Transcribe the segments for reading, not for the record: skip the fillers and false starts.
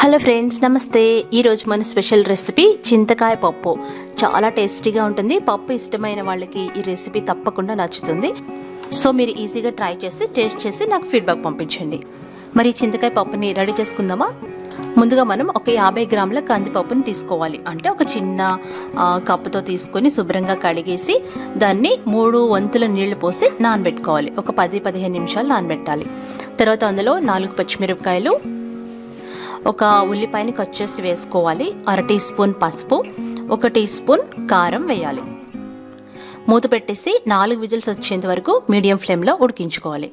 Hello friends, నమస్తే. ఈరోజు మన స్పెషల్ రెసిపీ చింతకాయ పప్పు. చాలా టేస్టీగా ఉంటుంది. పప్పు ఇష్టమైన వాళ్ళకి ఈ రెసిపీ తప్పకుండా నచ్చుతుంది. సో మీరు ఈజీగా ట్రై చేసి టేస్ట్ చేసి నాకు ఫీడ్బ్యాక్ పంపించండి. మరి చింతకాయ పప్పుని రెడీ చేసుకుందామా? ముందుగా మనం ఒక 50 గ్రాముల కందిపప్పుని తీసుకోవాలి. అంటే ఒక చిన్న కప్పుతో తీసుకొని శుభ్రంగా కడిగేసి దాన్ని 3 వంతుల నీళ్లు పోసి నానబెట్టుకోవాలి. ఒక 10-15 నిమిషాలు నానబెట్టాలి. తర్వాత అందులో 4 పచ్చిమిరపకాయలు, ఒక ఉల్లిపాయని కట్ చేసి వేసుకోవాలి. 1/2 టీ స్పూన్ పసుపు, 1 టీ స్పూన్ కారం వేయాలి. మూత పెట్టేసి 4 విజిల్స్ వచ్చేంత వరకు మీడియం ఫ్లేమ్లో ఉడికించుకోవాలి.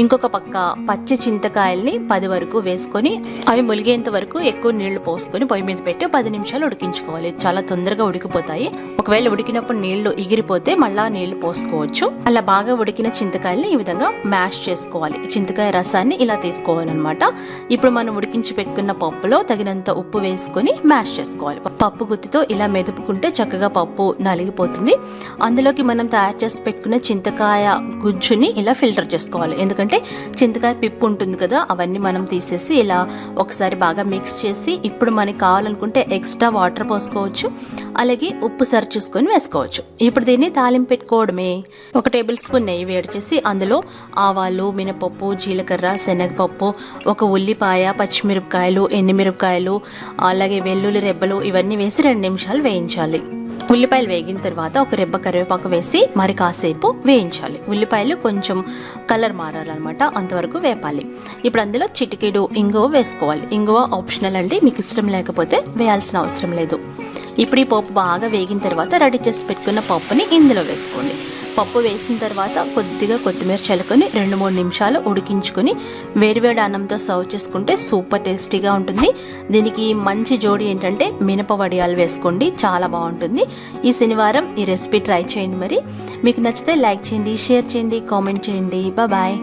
ఇంకొక పక్క పచ్చి చింతకాయల్ని 10 వరకు వేసుకొని అవి ములిగేంత వరకు ఎక్కువ నీళ్లు పోసుకొని పొయ్యి మీద పెట్టి 10 నిమిషాలు ఉడికించుకోవాలి. చాలా తొందరగా ఉడికిపోతాయి. ఒకవేళ ఉడికినప్పుడు నీళ్లు ఎగిరిపోతే మళ్ళా నీళ్లు పోసుకోవచ్చు. అలా బాగా ఉడికిన చింతకాయల్ని ఈ విధంగా మ్యాష్ చేసుకోవాలి. చింతకాయ రసాన్ని ఇలా తీసుకోవాలన్నమాట. ఇప్పుడు మనం ఉడికించి పెట్టుకున్న పప్పులో తగినంత ఉప్పు వేసుకొని మ్యాష్ చేసుకోవాలి. పప్పు గుత్తితో ఇలా మెదుపుకుంటే చక్కగా పప్పు నలిగిపోతుంది. అందులోకి మనం తయారు చేసి పెట్టుకున్న చింతకాయ గుజ్జుని ఇలా ఫిల్టర్ చేసుకోవాలి. ఎందుకంటే చింతకాయ పిప్పు ఉంటుంది కదా, అవన్నీ మనం తీసేసి ఇలా ఒకసారి బాగా మిక్స్ చేసి ఇప్పుడు మనకి కావాలనుకుంటే ఎక్స్ట్రా వాటర్ పోసుకోవచ్చు. అలాగే ఉప్పు సరి చూసుకొని వేసుకోవచ్చు. ఇప్పుడు దీన్ని తాలింపు పెట్టుకోవడమే. 1 టేబుల్ స్పూన్ నెయ్యి వేడి చేసి అందులో ఆవాలు, మినపప్పు, జీలకర్ర, శనగపప్పు, 1 ఉల్లిపాయ, పచ్చిమిరపకాయలు, ఎండుమిరపకాయలు, అలాగే వెల్లుల్లి రెబ్బలు ఇవన్నీ వేసి 2 నిమిషాలు వేయించాలి. ఉల్లిపాయలు వేగిన తర్వాత 1 రెబ్బ కరివేపాకు వేసి మరి కాసేపు వేయించాలి. ఉల్లిపాయలు కొంచెం కలర్ మారాలన్నమాట, అంతవరకు వేపాలి. ఇప్పుడు అందులో చిటికెడు ఇంగువ వేసుకోవాలి. ఇంగువ ఆప్షనల్ అండి, మీకు ఇష్టం లేకపోతే వేయాల్సిన అవసరం లేదు. ఇప్పుడు ఈ పప్పు బాగా వేగిన తర్వాత రెడీ చేసి పెట్టుకున్న పప్పుని ఇందులో వేసుకోండి. పప్పు వేసిన తర్వాత కొద్దిగా కొత్తిమీర చల్లుకొని 2-3 నిమిషాలు ఉడికించుకొని వేడివేడి అన్నంతో సర్వ్ చేసుకుంటే సూపర్ టేస్టీగా ఉంటుంది. దీనికి మంచి జోడి ఏంటంటే మినప వడియాలు వేసుకోండి, చాలా బాగుంటుంది. ఈ శనివారం ఈ రెసిపీ ట్రై చేయండి. మరి మీకు నచ్చితే లైక్ చేయండి, షేర్ చేయండి, కామెంట్ చేయండి. బాయ్.